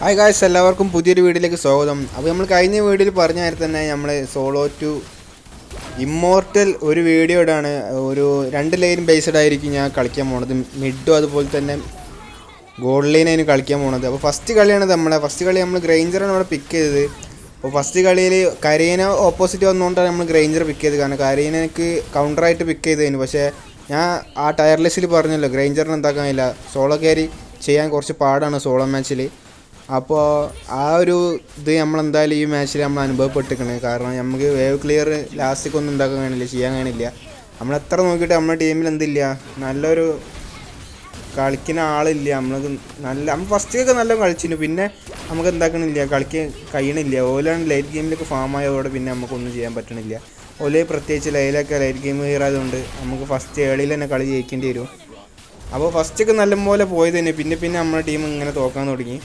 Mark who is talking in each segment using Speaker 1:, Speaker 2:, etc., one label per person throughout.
Speaker 1: Hi guys, എല്ലാവർക്കും പുതിയൊരു വീഡിയോയിലേക്ക് സ്വാഗതം. അപ്പോൾ നമ്മൾ കഴിഞ്ഞ വീഡിയോയിൽ പറഞ്ഞ നേരത്തെ തന്നെ നമ്മൾ സോളോ ടു ഇമ്മോർട്ടൽ ഒരു വീഡിയോ ഇടാണ്. ഒരു 2 ലൈൻ ബേസ്ഡ് ആയിരിക്കും ഞാൻ കളിക്കാൻ പോണത്. മിഡും അതുപോലെ തന്നെ ഗോൾഡ് ലൈനായിരുന്നു കളിക്കാൻ പോണത്. അപ്പോൾ ഫസ്റ്റ് കളി നമ്മൾ ഗ്രൈഞ്ചറാണ് ഇവിടെ പിക്ക് ചെയ്തത്. അപ്പോൾ ഫസ്റ്റ് കളിയിൽ കരീന ഓപ്പോസിറ്റ് വന്നുകൊണ്ടാണ് നമ്മൾ ഗ്രൈഞ്ചർ പിക്ക് ചെയ്തത്. കാരണം കരീനക്ക് കൗണ്ടറായിട്ട് പിക്ക് ചെയ്തതിന്. പക്ഷേ ഞാൻ ആ ടയർ ലിസ്റ്റിൽ പറഞ്ഞല്ലോ, ഗ്രൈഞ്ചറിന് എന്താക്കാൻ കഴിയില്ല, സോളോ ക്യാരി ചെയ്യാൻ കുറച്ച് പാടാണ് സോളോ മാച്ചിൽ. അപ്പോൾ ആ ഒരു ഇത് നമ്മളെന്തായാലും ഈ മാച്ചിൽ നമ്മൾ അനുഭവപ്പെട്ടിരിക്കണേ. കാരണം നമുക്ക് വേവ് ക്ലിയർ ലാസ്റ്റിക്കൊന്നും ഉണ്ടാക്കാൻ കഴിയില്ല, ചെയ്യാൻ കഴിയില്ല. നമ്മളെത്ര നോക്കിയിട്ട് നമ്മുടെ ടീമിൽ എന്തില്ല, നല്ലൊരു കളിക്കുന്ന ആളില്ല. നമ്മൾ ഫസ്റ്റൊക്കെ നല്ല കളിച്ചിരുന്നു, പിന്നെ നമുക്ക് എന്താക്കണില്ല, കളിക്കാൻ കഴിയണില്ല. ഓലാണ് ലൈറ്റ് ഗെയിമിലൊക്കെ ഫാമായതോടെ പിന്നെ നമുക്കൊന്നും ചെയ്യാൻ പറ്റണില്ല. ഓലെ പ്രത്യേകിച്ച് ലൈലൊക്കെ ലൈറ്റ് ഗെയിം കയറായതുകൊണ്ട് നമുക്ക് ഫസ്റ്റ് ഏളിയിൽ തന്നെ കളി ജയിക്കേണ്ടി വരും. അപ്പോൾ ഫസ്റ്റൊക്കെ നല്ലപോലെ പോയത് തന്നെ, പിന്നെ നമ്മുടെ ടീം ഇങ്ങനെ തോക്കാൻ തുടങ്ങി.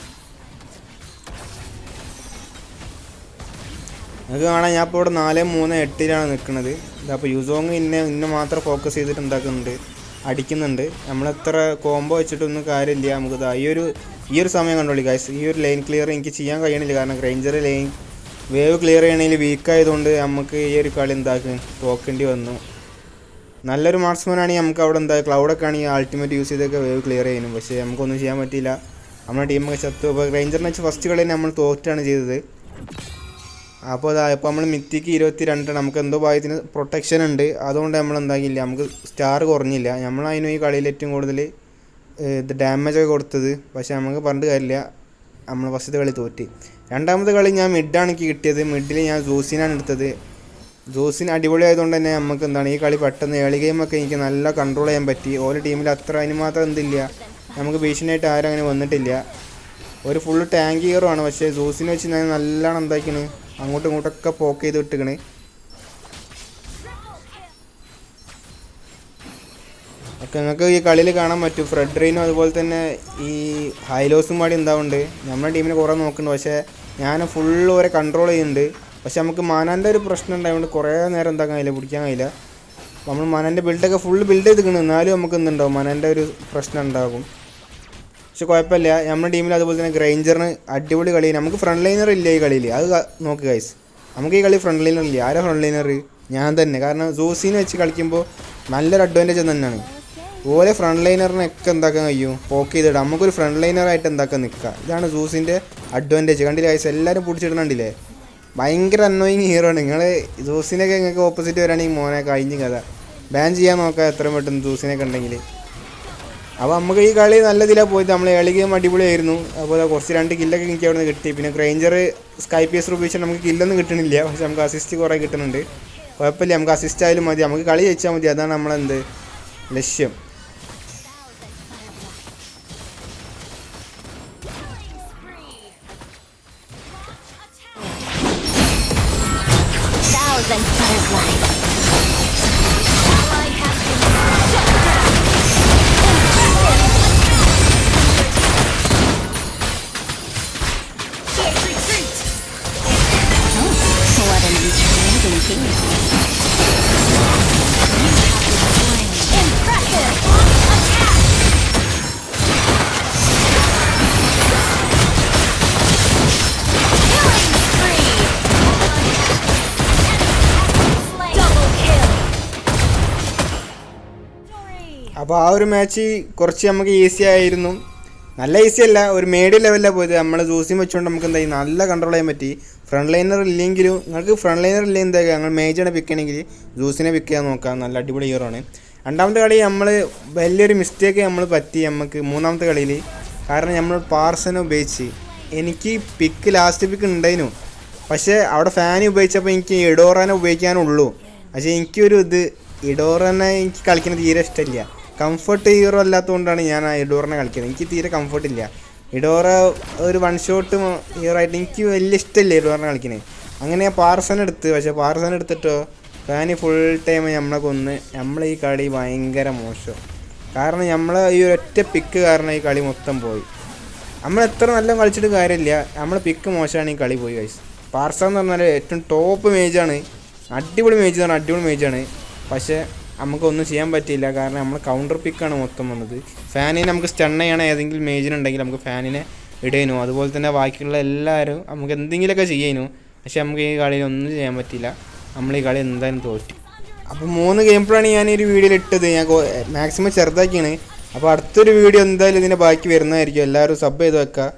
Speaker 1: നമുക്ക് കാണാം, ഞാൻ ഇപ്പോൾ ഇവിടെ 4-3-8 നിൽക്കുന്നത്. അപ്പോൾ യൂസോങ് ഇന്നെ മാത്രം ഫോക്കസ് ചെയ്തിട്ട് ഉണ്ടാക്കുന്നുണ്ട്, അടിക്കുന്നുണ്ട്. നമ്മളെത്ര കോംബോ വെച്ചിട്ടൊന്നും കാര്യമില്ല. നമുക്ക് ഈ ഒരു സമയം കണ്ടോളി ഗൈസ്, ഈ ഒരു ലൈൻ ക്ലിയർ എനിക്ക് ചെയ്യാൻ കഴിയണില്ല. കാരണം ഗ്രൈഞ്ചർ ലൈൻ വേവ് ക്ലിയർ ചെയ്യണമെങ്കിൽ വീക്കായതുകൊണ്ട് നമുക്ക് ഈ ഒരു കളി തോക്കേണ്ടി വന്നു. നല്ലൊരു മാർക്സ്മാനാണെങ്കിൽ നമുക്ക് അവിടെ ക്ലൗഡൊക്കെ ആണെങ്കിൽ അൾട്ടിമേറ്റ് യൂസ് ചെയ്തൊക്കെ വേവ് ക്ലിയർ ചെയ്യുന്നു. പക്ഷേ നമുക്കൊന്നും ചെയ്യാൻ പറ്റിയില്ല, നമ്മുടെ ടീമൊക്കെ ചത്തു. അപ്പോൾ ഗ്രൈഞ്ചറിനെ വെച്ച് ഫസ്റ്റ് കളി നമ്മൾ തോറ്റാണ് ചെയ്തത്. അപ്പോൾ നമ്മൾ മിത്തിക്ക് 22, നമുക്ക് എന്തോ ഭാഗ്യത്തിന് പ്രൊട്ടക്ഷൻ ഉണ്ട്. അതുകൊണ്ട് നമ്മൾ എന്താക്കില്ല, നമുക്ക് സ്റ്റാർ കുറഞ്ഞില്ല. നമ്മളതിനും ഈ കളിയിൽ ഏറ്റവും കൂടുതൽ ഡാമേജൊക്കെ കൊടുത്തത്. പക്ഷേ നമുക്ക് പറഞ്ഞിട്ട് കാര്യമില്ല, നമ്മൾ ഫസ്റ്റത്തെ കളി തോറ്റി. രണ്ടാമത്തെ കളി ഞാൻ മിഡാണ് എനിക്ക് കിട്ടിയത്. മിഡിൽ ഞാൻ ജോസിനാണ് എടുത്തത്. ജോസിന് അടിപൊളി ആയതുകൊണ്ട് തന്നെ നമുക്ക് ഈ കളി പെട്ടെന്ന് ഏളി ഗെയിമൊക്കെ എനിക്ക് നല്ല കൺട്രോൾ ചെയ്യാൻ പറ്റി. ഓരോ ടീമിൽ അത്ര അതിന് മാത്രം എന്തില്ല, നമുക്ക് ഭീഷണിയായിട്ട് ആരും അങ്ങനെ വന്നിട്ടില്ല. ഒരു ഫുള്ള് ടാങ്ക് ഹീറോ ആണ്. പക്ഷേ ജോസിനെ വെച്ച് ഞാൻ നല്ലോണം എന്താക്കിയാണ്, അങ്ങോട്ടും ഇങ്ങോട്ടൊക്കെ പോക്ക് ചെയ്ത് വിട്ടിക്കണ്. ഒക്കെ നിങ്ങൾക്ക് ഈ കളിയിൽ കാണാൻ പറ്റും. ഫ്രെഡ്രീനും അതുപോലെ തന്നെ ഈ ഹൈലോസും പാടി എന്താവുന്നുണ്ട്, നമ്മുടെ ടീമിനെ കുറേ നോക്കുന്നുണ്ട്. പക്ഷേ ഞാൻ ഫുള്ള് ഓരെ കൺട്രോൾ ചെയ്യുന്നുണ്ട്. പക്ഷെ നമുക്ക് മനാൻ്റെ ഒരു പ്രശ്നം ഉണ്ടായതുകൊണ്ട് കുറേ നേരം എന്താക്കാൻ കഴിയില്ല, പിടിക്കാൻ കഴിയില്ല. നമ്മൾ മനാൻ്റെ ബിൽഡൊക്കെ ഫുള്ള് ബിൽഡ് ചെയ്തിരിക്കണം, എന്നാലും നമുക്ക് എന്തുണ്ടാവും, മനാൻ്റെ ഒരു പ്രശ്നം ഉണ്ടാകും. പക്ഷെ കുഴപ്പമില്ല, നമ്മുടെ ടീമിൽ അതുപോലെ തന്നെ ഗ്രൈഞ്ചറിന് അടിപൊളി കളി. നമുക്ക് ഫ്രണ്ട് ലൈനർ ഇല്ല ഈ കളിയിൽ, അത് നോക്ക് ഗൈസ്. നമുക്ക് ഈ കളി ഫ്രണ്ട് ലൈനർ ഇല്ല. ആരാ ഫ്രണ്ട് ലൈനർ? ഞാൻ തന്നെ. കാരണം ജോസിനെ വെച്ച് കളിക്കുമ്പോൾ നല്ലൊരു അഡ്വാൻറ്റേജ് തന്നെയാണ്. ഓരോ ഫ്രണ്ട് ലൈനറിനൊക്കെ എന്താക്കാൻ കഴിയും, പോക്ക് ചെയ്തിട്ട് നമുക്കൊരു ഫ്രണ്ട് ലൈനറായിട്ട് എന്താക്കാൻ നിൽക്കുക. ഇതാണ് ജോസിൻ്റെ അഡ്വാൻറ്റേജ്. കണ്ടില്ല ഗൈസ്, എല്ലാവരും പിടിച്ചിടുന്നുണ്ടില്ലേ. ഭയങ്കര അന്നോയിങ് ഹീറോ ആണ്. ജോസിനൊക്കെ നിങ്ങൾക്ക് ഓപ്പോസിറ്റ് വരാണെങ്കിൽ മോനെ കഴിഞ്ഞ കഥ. ബാൻ ചെയ്യാൻ നോക്കാം എത്രയും പെട്ടെന്ന് ജോസിനൊക്കെ ഉണ്ടെങ്കിൽ. അപ്പോൾ നമുക്ക് ഈ കളി നല്ല ഇതിലാണ് പോയത്. നമ്മൾ ഏളി ഗെയിം അടിപൊളിയായിരുന്നു. അപ്പോൾ കുറച്ച് 2 കില്ലൊക്കെ എനിക്ക് അവിടെ നിന്ന് കിട്ടി. പിന്നെ ഗ്രൈഞ്ചർ സ്കൈ പീസ് ഉപയോഗിച്ചാൽ നമുക്ക് കില്ലൊന്നും കിട്ടണില്ല. പക്ഷെ നമുക്ക് അസിസ്റ്റ് കുറേ കിട്ടുന്നുണ്ട്. കുഴപ്പമില്ല, നമുക്ക് അസിസ്റ്റ് ആയാലും മതി, നമുക്ക് കളി ജയിച്ചാൽ മതി. അതാണ് നമ്മളെന്ത് ലക്ഷ്യം. അപ്പോൾ ആ ഒരു മാച്ച് കുറച്ച് നമുക്ക് ഈസി ആയിരുന്നു. നല്ല ഈസി അല്ല, ഒരു മീഡിയം ലെവലിലാണ് പോയത്. നമ്മൾ ജോസിയും വെച്ചുകൊണ്ട് നമുക്ക് എന്തായി നല്ല കൺട്രോൾ ചെയ്യാൻ പറ്റി. ഫ്രണ്ട് ലൈനർ ഇല്ലെങ്കിലും നിങ്ങൾക്ക് ഫ്രണ്ട് ലൈനർ ഇല്ലെങ്കിൽ എന്താ, ഞങ്ങൾ മേജാണ് പിക്ക് ചെയ്യണമെങ്കിൽ ജോസിനെ പിക്ക് ചെയ്യാൻ നോക്കാം. നല്ല അടിപൊളി ഹീറോ ആണ്. രണ്ടാമത്തെ കളി നമ്മൾ വലിയൊരു മിസ്റ്റേക്ക് പറ്റി നമുക്ക് മൂന്നാമത്തെ കളിയിൽ. കാരണം നമ്മൾ പാർസനെ ഉപയോഗിച്ച് എനിക്ക് ലാസ്റ്റ് പിക്ക് ഉണ്ടായിരുന്നു. പക്ഷേ അവിടെ ഫാൻ ഉപയോഗിച്ചപ്പോൾ എനിക്ക് ഇഡോറാനെ ഉപയോഗിക്കാനുള്ളൂ. പക്ഷേ എനിക്കൊരു ഇഡോറനെ എനിക്ക് കളിക്കുന്നത് തീരെ ഇഷ്ടമില്ല. കംഫർട്ട് ഹീറോ അല്ലാത്തതുകൊണ്ടാണ് ഞാൻ ആ ഇഡോറിനെ കളിക്കുന്നത്. എനിക്ക് തീരെ കംഫർട്ടില്ല. ഇഡോറ ഒരു 1 ഷോട്ട് ഹീറോ ആയിട്ട് എനിക്ക് വലിയ ഇഷ്ടമില്ല ഇഡോറിനെ കളിക്കുന്നത്. അങ്ങനെ ഞാൻ പാർസൻ എടുത്ത്. പക്ഷേ പാർസൻ എടുത്തിട്ടോ ഫാന് ഫുൾ ടൈം നമ്മളെ കൊന്ന്. ഈ കളി ഭയങ്കര മോശം. കാരണം ഈ ഒറ്റ പിക്ക് കാരണം ഈ കളി മൊത്തം പോയി. നമ്മൾ എത്ര നല്ല കളിച്ചിട്ട് കാര്യമില്ല, നമ്മളെ പിക്ക് മോശമാണ്, ഈ കളി പോയി ഗൈസ്. പാർസൻ എന്ന് പറഞ്ഞാൽ ഏറ്റവും ടോപ്പ് മേജാണ്, അടിപൊളി മേജാണ്. പക്ഷേ നമുക്കൊന്നും ചെയ്യാൻ പറ്റിയില്ല. കാരണം നമ്മൾ കൗണ്ടർ പിക്കാണ് മൊത്തം വന്നത്. ഫാനിനെ നമുക്ക് സ്റ്റൺ ചെയ്യണം, ഏതെങ്കിലും മേജിനുണ്ടെങ്കിൽ നമുക്ക് ഫാനിനെ ഇടേനു. അതുപോലെ തന്നെ ബാക്കിയുള്ള എല്ലാവരും നമുക്ക് എന്തെങ്കിലുമൊക്കെ ചെയ്യുന്നു. പക്ഷെ നമുക്ക് ഈ കളിയിൽ ഒന്നും ചെയ്യാൻ പറ്റില്ല. നമ്മൾ ഈ കളി എന്തായാലും തോറ്റി. അപ്പോൾ 3 ഗെയിം പ്ലാണ് ഞാൻ ഈ ഒരു വീഡിയോയിൽ ഇട്ടത്. ഞാൻ മാക്സിമം ചെറുതാക്കിയാണ്. അപ്പോൾ അടുത്തൊരു വീഡിയോ എന്തായാലും ഇതിൻ്റെ ബാക്കി വരുന്നതായിരിക്കും. എല്ലാവരും സബ് ചെയ്ത് വെക്കുക.